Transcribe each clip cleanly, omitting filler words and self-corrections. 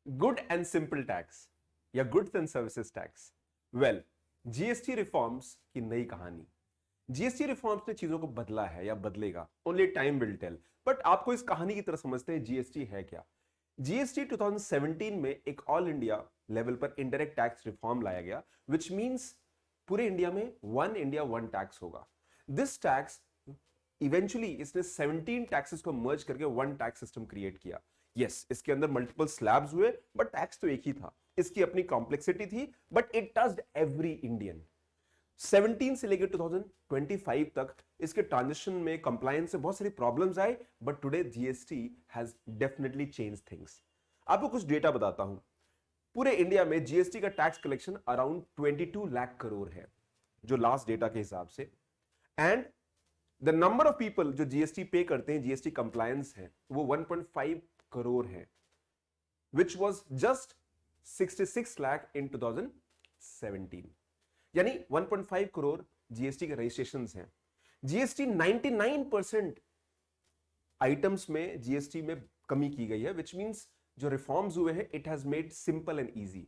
Good and simple tax या goods and services tax. Well, GST reforms की नई कहानी। जीएसटी रिफॉर्म्स ने चीजों को बदला है या बदलेगा, only time will tell. But आपको इस कहानी की तरह समझते हैं जीएसटी है क्या। जीएसटी 2017 में एक ऑल इंडिया लेवल पर इनडायरेक्ट टैक्स रिफॉर्म लाया गया, विच मींस पूरे इंडिया में वन इंडिया वन टैक्स होगा। दिस टैक्स इवेंचुअली इसने 17 टैक्सेस को मर्ज करके वन टैक्स सिस्टम क्रिएट किया। यस, इसके अंदर मल्टीपल स्लैब्स हुए बट टैक्स तो एक ही था। इसकी अपनी कॉम्प्लेक्सिटी थी but it touched every Indian. 17 से लेकर 2025 तक इसके ट्रांजिशन में कंप्लायंस से बहुत सारी प्रॉब्लम्स आए, but today GST has definitely change things. आपको कुछ डेटा बताता हूं। पूरे इंडिया में जीएसटी का tax collection around 22 lakh crore है, जो लास्ट डेटा के हिसाब से। And the number of people जो जीएसटी पे करते हैं, जीएसटी कंप्लायंस है, वो 1.5 करोड़ है, विच वॉज जस्ट 66 लाख इन 2017। यानी 1.5 करोड़ जीएसटी के रजिस्ट्रेशन हैं। जीएसटी 99% आइटम्स में जीएसटी में कमी की गई है, विच मींस जो रिफॉर्म्स हुए हैं it has made simple and easy.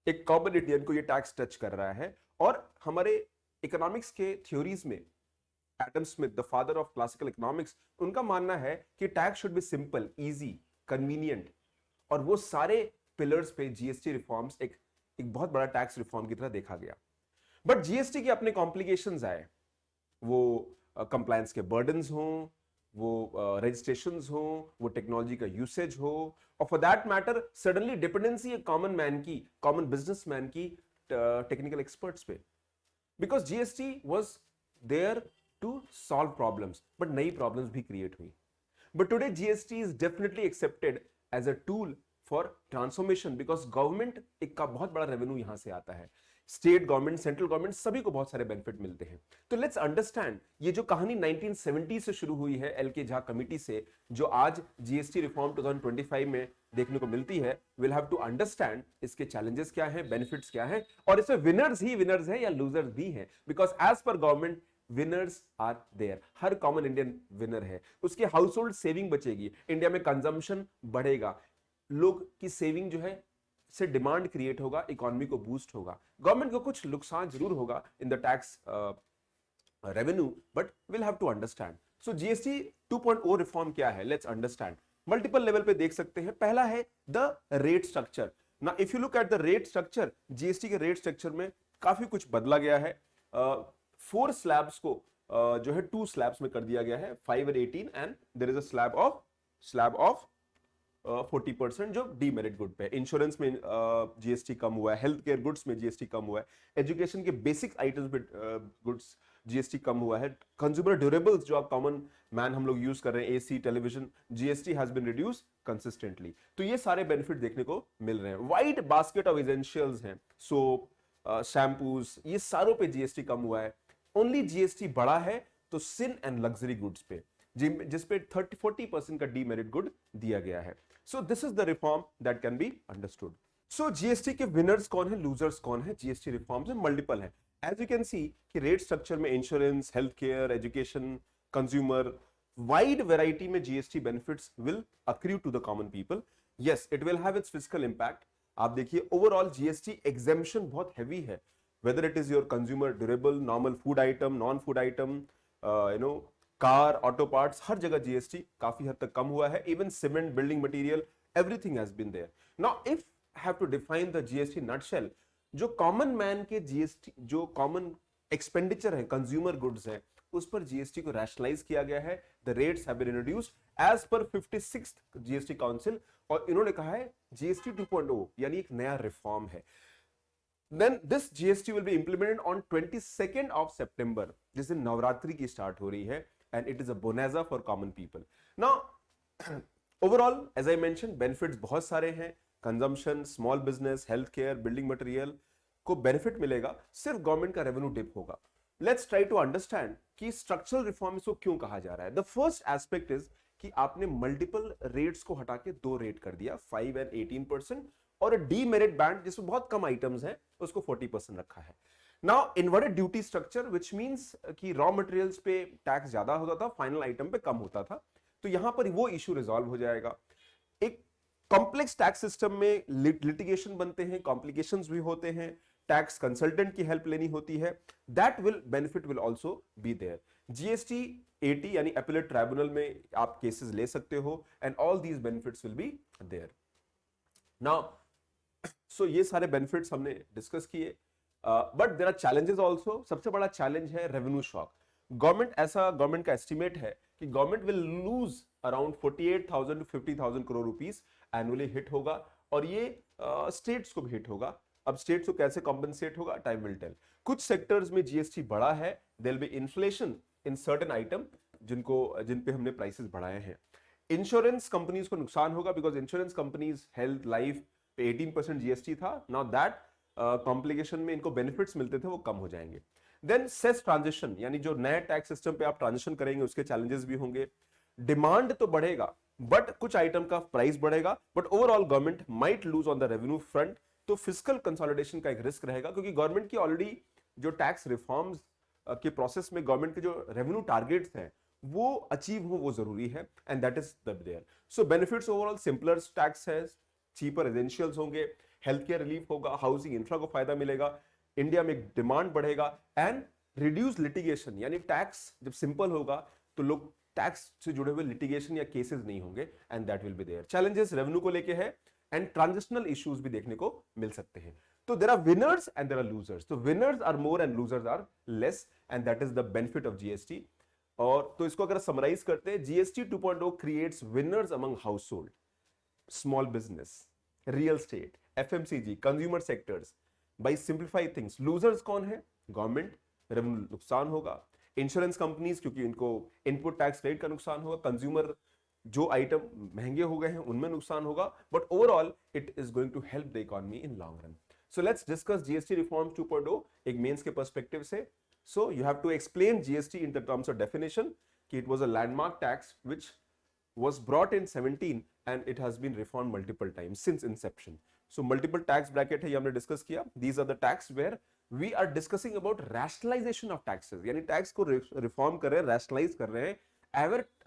एक कॉमन इंडियन को ये टैक्स टच कर रहा है। और हमारे इकोनॉमिक्स के थ्योरीज में Adam Smith, the father of classical economics, उनका मानना है कि tax should be simple, easy, convenient. और वो सारे पिलर्स पे जीएसटी रिफॉर्म्स एक बहुत बड़ा टैक्स रिफॉर्म की तरह देखा गया। बट जीएसटी के अपने कॉम्प्लिकेशंस आए, वो कंप्लायंस के बर्डन्स हों, वो रजिस्ट्रेशंस हों, वो टेक्नोलॉजी का यूसेज हो, और for that matter suddenly dependency है कॉमन मैन की, कॉमन बिजनेसमैन की टेक्निकल एक्सपर्ट्स पे। Because GST was there to solve problems, but नई प्रॉब्लम्स भी क्रिएट हुई। But today GST is definitely accepted as a tool for transformation, because government एक का बहुत बड़ा रेवेन्यू यहां से आता है। स्टेट गवर्नमेंट, सेंट्रल गवर्नमेंट, सभी को बहुत सारे बेनिफिट मिलते हैं। तो लेट्स अंडरस्टैंड ये जो कहानी 1970 से शुरू हुई है एल के झा कमिटी से, जो आज जीएसटी रिफॉर्म 2025 में देखने को मिलती है, विल हैव टू अंडरस्टैंड इसके चैलेंजेस क्या है, बेनिफिट्स क्या है, और इसमें विनर्स ही विनर्स है या लूजर्स भी हैं। Because as per government winners are there, हर कॉमन इंडियन विनर है। उसकी हाउस होल्ड सेविंग बचेगी, इंडिया में कंजम्पशन बढ़ेगा, लोग की सेविंग जो है से डिमांड क्रिएट होगा, इकोनॉमी को बूस्ट होगा। गवर्नमेंट को कुछ नुकसान जरूर होगा in the tax revenue, but will have to understand. So GST 2.0 reform क्या है, लेट्स अंडरस्टैंड। मल्टीपल लेवल पे देख सकते हैं। पहला है द रेट स्ट्रक्चर। ना if you look at the rate structure, GST के रेट स्ट्रक्चर में काफी कुछ बदला गया है। 4 स्लैब्स को जो है 2 स्लैब्स में कर दिया गया है, 5 और 18, and there is a slab of 40% जो डीमेरिट गुड पे। इंश्योरेंस में जीएसटी कम हुआ है, हेल्थ केयर गुड्स में जीएसटी कम हुआ है, एजुकेशन के बेसिक आइटम्स पे गुड्स जीएसटी कम हुआ है, कंज्यूमर ड्यूरेबल्स जो आप कॉमन मैन हम लोग यूज कर रहे हैं, AC, television, GST has been reduce consistently. तो ये सारे बेनिफिट देखने को मिल रहे हैं। वाइड बास्केट ऑफ एसेंशियल्स हैं, सोप, शैम्पूज, ये सारों पे जीएसटी कम हुआ है। ओनली जीएसटी बढ़ा है तो सिन एंड लग्जरी गुड्स पे, जिसपे 30-40% का डीमेरिट गुड दिया गया है। So this is the reform that can be understood. So GST के विनर्स कौन है, लूजर्स कौन है? जीएसटी रिफॉर्म्स में मल्टीपल है। एज यू कैन सी कि रेट स्ट्रक्चर में insurance, health care, education, consumer, wide variety में GST benefits will accrue to the common people. Yes, it will have its fiscal impact. आप देखिए overall GST exemption बहुत heavy है, whether it is your consumer durable, normal food item, non food item, car, auto parts, हर जगह GST काफी हद तक कम हुआ है। Even cement, building material, everything has been there. Now if have to define the GST nutshell, जो common man के जीएसटी, जो कॉमन एक्सपेंडिचर है, कंज्यूमर गुड्स है, उस पर जीएसटी को रैशनलाइज किया गया है। The rates have been introduced as per 56th GST council, और इन्होंने कहा है जीएसटी 2.0 यानी एक नया रिफॉर्म है। Then this GST will be implemented on 22nd of September, जिस दिन नवरात्रि की स्टार्ट हो रही है, and it is a bonanza for common people. Now, overall, as I mentioned, benefits बहुत सारे हैं। Consumption, small business, health care, building material को बेनिफिट मिलेगा, सिर्फ गवर्नमेंट का रेवेन्यू डिप होगा। लेट्स ट्राई टू अंडरस्टैंड कि स्ट्रक्चरल रिफॉर्म इसको क्यों कहा जा रहा है। द फर्स्ट एस्पेक्ट इज कि आपने मल्टीपल रेट्स को हटा के 2 रेट कर दिया, 5 and 18%, और डीमेरिट बैंड जिसमें बहुत कम आइटम्स हैं उसको 40% रखा है। Now inverted duty structure, which means कि रॉ मटेरियल्स पे टैक्स ज्यादा होता था, फाइनल आइटम पे कम होता था। तो यहां पर वो इशू रिजॉल्व हो जाएगा। एक कॉम्प्लेक्स टैक्स सिस्टम में लिटिगेशन बनते हैं, कॉम्प्लिकेशंस भी होते हैं, टैक्स कंसल्टेंट की हेल्प लेनी होती है, that will benefit will also be there. GST 80 यानी अपीलेट ट्राइब्यूनल में आप केसेस ले सकते हो and all these benefits will be there. Now so ये सारे बेनिफिट्स हमने डिस्कस किए, but there are challenges also. सबसे बड़ा चैलेंज है रेवेन्यू शॉक। गवर्नमेंट का एस्टिमेट है कि government will lose around 48,000 to 50,000 crore rupees annually hit होगा, और ये स्टेट्स को भी हिट होगा। अब स्टेट्स को कैसे कॉम्पेंसेट होगा, टाइम विल टेल। कुछ सेक्टर्स में जीएसटी बढ़ा है, there will be inflation in certain item जिन पे हमने प्राइसेस बढ़ाए हैं। इंश्योरेंस कंपनीज को नुकसान होगा, because insurance companies health life पे 18% जीएसटी था, नाउ दैट कॉम्प्लिकेशन में इनको बेनिफिट्स मिलते थे वो कम हो जाएंगे। देन सेस ट्रांजिशन, यानी जो नए टैक्स सिस्टम पे आप ट्रांजिशन करेंगे उसके चैलेंजेस भी होंगे। डिमांड तो बढ़ेगा बट कुछ आइटम का प्राइस बढ़ेगा, but overall government might lose on the revenue front. तो फिस्कल कंसोलिडेशन का एक रिस्क रहेगा, क्योंकि गवर्नमेंट की ऑलरेडी जो टैक्स रिफॉर्म्स के प्रोसेस में गवर्नमेंट के जो रेवेन्यू टारगेट्स हैं वो अचीव हो, वो जरूरी है, and that is the there. So benefits overall, simpler tax है, चीपर रेजिडेंशियल्स होंगे, हेल्थ केयर रिलीफ होगा, हाउसिंग इंफ्रा को फायदा मिलेगा, इंडिया में डिमांड बढ़ेगा, एंड रिड्यूस लिटिगेशन, यानी टैक्स जब सिंपल होगा तो लोग टैक्स से जुड़े हुए लिटिगेशन या केसेस नहीं होंगे, and that will be there. Challenges revenue को लेके है, एंड ट्रांजिशनल इश्यूज भी देखने को मिल सकते हैं। तो there are winners and there are losers. तो winners are more and losers are less, and that is the benefit of GST. और तो इसको अगर समराइज करते हैं, GST 2.0 creates winners among household, small business, real estate, FMCG, consumer sectors by simplify things. Losers कौन है? Government, revenue नुकसान होगा, इंश्योरेंस कंपनीज क्योंकि इनको इनपुट टैक्स क्रेडिट का नुकसान होगा, कंज्यूमर जो आइटम महंगे हो गए हैं उनमें नुकसान होगा, but overall it is going to help the economy in long run. So let's discuss GST reforms 2.0 एक मेंस के पर्सपेक्टिव से। So you have to explain GST in the terms of definition कि it was a landmark tax which was brought in 17 and it has been reformed multiple times since inception. So multiple tax bracket है, ये हमने discuss किया। These are the tax where we are discussing about rationalization of taxes, यानी tax को reform कर रहे हैं, rationalize कर रहे हैं।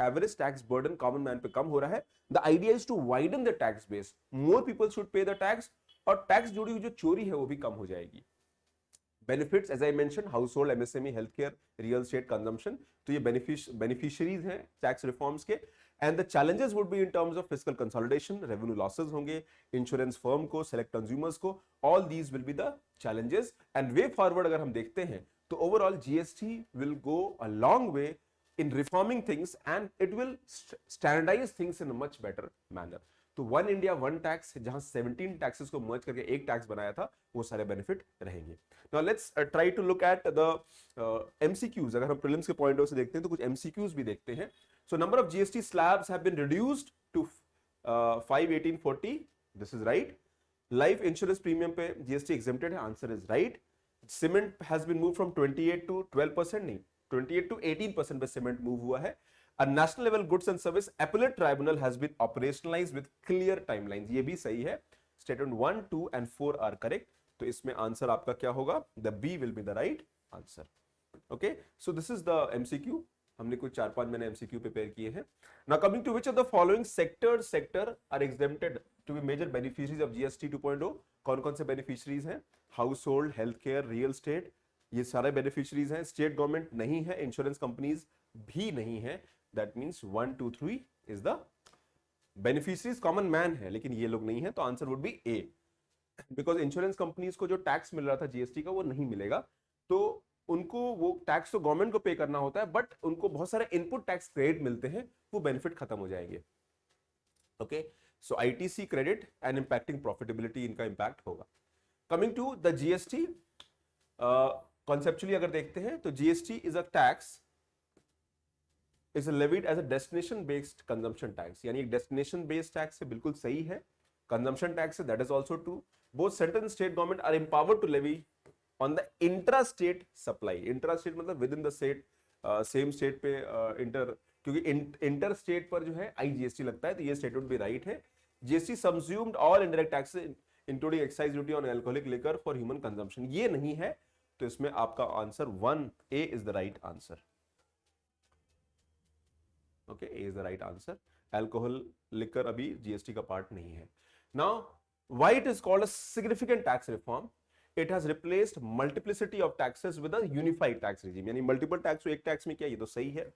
Average tax burden common man पे कम हो रहा है। The idea is to widen the tax base, more people should pay the tax, और टैक्स जुड़ी हुई जो चोरी है वो भी कम हो जाएगी। Benefits as I mention, household, MSME, health care, real estate, consumption, तो ये बेनिफिशियरीज हैं टैक्स रिफॉर्म्स के। And the challenges would be in terms of fiscal consolidation, revenue losses होंगे, इंश्योरेंस फर्म को, सेलेक्ट कंज्यूमर्स को, all these will be the challenges. And way forward अगर हम देखते हैं तो overall GST will go a long way in reforming things and it will standardize things in a much better manner. तो one India one tax, जहां 17 taxes को मर्ज करके एक टैक्स बनाया था, वो सारे बेनिफिट रहेंगे। Now let's try to look at the MCQs. अगर हम प्रीलिम्स के पॉइंट ऑफ से देखते हैं तो कुछ एमसीक्यूज भी देखते हैं। So number of GST slabs have been reduced to 51840, this is right. Life insurance premium पे जीएसटी एग्जेम्प्टेड है, answer is right. Cement has been move from 28 to 12%, नहीं 28 to 18% पे सीमेंट मूव हुआ है। A national level goods and service appellate tribunal has been operationalized with clear timelines, ये भी सही है। Statement 1, 2 and 4 are correct, तो इसमें आंसर आपका क्या होगा? The B will be the right answer. Okay, so this is the MCQ. हमने कुछ 4-5 मैंने MCQ प्रिपेयर किए हैं। Now coming to which of the following sector are exempted to be major beneficiaries of GST 2.0? कौन-कौन से beneficiaries हैं? Household, healthcare, real estate, ये सारे बेनिफिशियरीज हैं। स्टेट गवर्नमेंट नहीं है, इंश्योरेंस कंपनीज भी नहीं है, that means 1 2 3 is the beneficiaries. Common man है लेकिन ये लोग नहीं है, तो answer would be A, because insurance companies को जो टैक्स मिल रहा था जीएसटी का वो नहीं मिलेगा, तो उनको वो टैक्स तो गवर्नमेंट को पे करना होता है, बट उनको बहुत सारे इनपुट टैक्स क्रेडिट मिलते हैं, वो बेनिफिट खत्म हो जाएंगे। Okay, so ITC credit and impacting profitability, इनका इंपैक्ट होगा। Coming to the GST, conceptually अगर देखते हैं तो GST is a tax is levied as a destination based consumption tax, यानी एक डेस्टिनेशन बेस्ड टैक्स है, बिल्कुल सही है। कंजम्पशन टैक्स है, that is also true. Both central and state government are empowered to levy on the intra state supply. Intra state मतलब with in the state, same state पे inter, क्योंकि inter state पर जो है IGST लगता है, तो ये स्टेटमेंट भी राइट है। GST subsumed all indirect taxes including excise duty on alcoholic liquor for human consumption, ये नहीं है, तो इसमें आपका answer 1A is the right answer. Okay, A is the right answer. Alcohol, liquor अभी जीएसटी का पार्ट नहीं है. Now why it is called a significant tax reform? It has replaced multiplicity of taxes with a unified tax regime. यानी multiple tax एक tax में किया, ये तो सही है.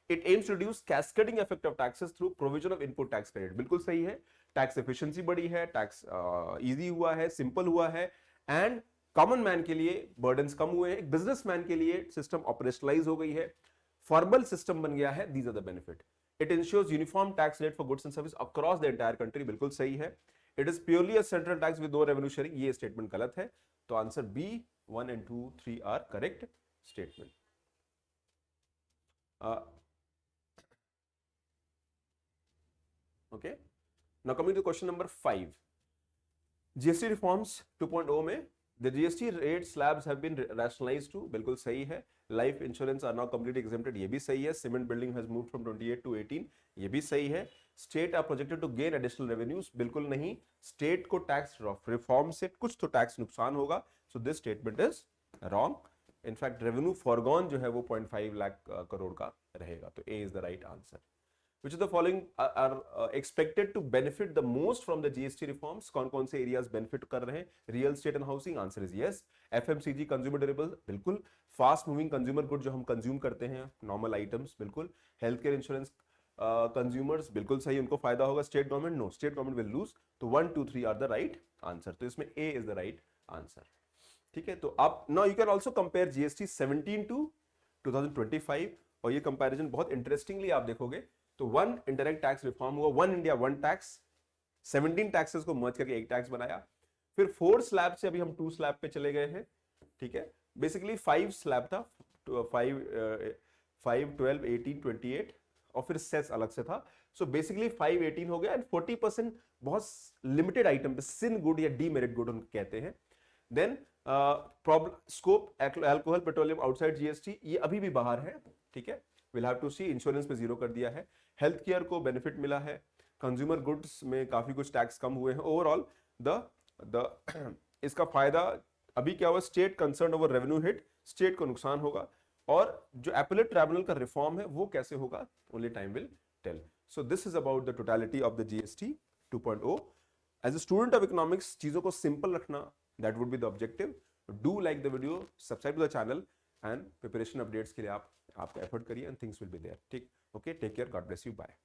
It aims to reduce cascading effect of taxes through provision of input tax credit. बिल्कुल सही है. टैक्स एफिशिएंसी बढ़ी है, टैक्स इजी हुआ है, सिंपल हुआ है, एंड कॉमन मैन के लिए बर्डन्स कम हुए हैं, बिजनेसमैन के लिए सिस्टम ऑपरेशनलाइज हो गई है, फॉर्मल सिस्टम बन गया है. These are the benefit. It ensures uniform tax rate for goods and service across the entire country. बिल्कुल सही है. It is purely a central tax with no revenue sharing. ये स्टेटमेंट गलत है. तो answer B 1 and 2 3 are correct statement. Okay, now coming to question number 5. GST reforms 2.0 में the GST rate slabs have been rationalized to. बिल्कुल सही है. Life insurance are now completely exempted. ये भी सही है. Cement building has moved from 28 to 18. ये भी सही है. State are projected to gain additional revenues. बिल्कुल नहीं. State को tax reform से कुछ तो tax नुकसान होगा. So this statement is wrong. In fact, revenue foregone जो है वो 0.5 लाख करोड़ का रहेगा. तो A is the right answer. Which of the following are expected to benefit the most from the GST reforms? कौन-कौन से areas benefit कर रहे हैं? Real estate and housing, answer is yes. FMCG, consumer durables, बिल्कुल. Fast moving consumer goods जो हम consume करते हैं, normal items, बिल्कुल. Healthcare insurance, consumers, बिल्कुल सही, उनको फायदा होगा. State government, no, state government will lose. तो 1, 2, 3 are the right answer. तो इसमें A is the right answer. ठीक है. तो आप now you can also compare GST 17 to 2025 और ये कंपैरिजन बहुत इंटरेस्टिंगली आप देखोगे. तो 1 इंडायरेक्ट टैक्स रिफॉर्म हुआ, 1 इंडिया 1 टैक्स, 17 टैक्सेस को मर्ज करके एक टैक्स बनाया. फिर 4 स्लैब से अभी हम 2 स्लैब पे चले गए हैं. ठीक है. बेसिकली 5 स्लैब था, 5 12 18 28 और फिर सेस अलग से था. सो बेसिकली 5 18 हो गया एंड 40% बहुत लिमिटेड आइटम पे, सिन गुड या डीमेरिट गुड उनको कहते हैं. Then problem scope alcohol petroleum outside GST, ये अभी भी बाहर है. ठीक है. Will have to see. Insurance पे 0 कर दिया है. हेल्थ केयर को बेनिफिट मिला है. कंज्यूमर गुड्स में काफी कुछ टैक्स कम हुए हैं. ओवरऑल द इसका फायदा अभी क्या हुआ, state concern over revenue hit, state को नुकसान होगा. और जो एपेलेट ट्राइब्यूनल का रिफॉर्म है वो कैसे होगा, only time will tell. So this is about the totality of the GST 2.0. As a student of economics चीजों को सिंपल रखना, that would be the objective. Do like the video, subscribe to the channel and preparation updates के लिए आप आपका effort करिए and things will be there. ठीक. Okay, take care, God bless you, bye.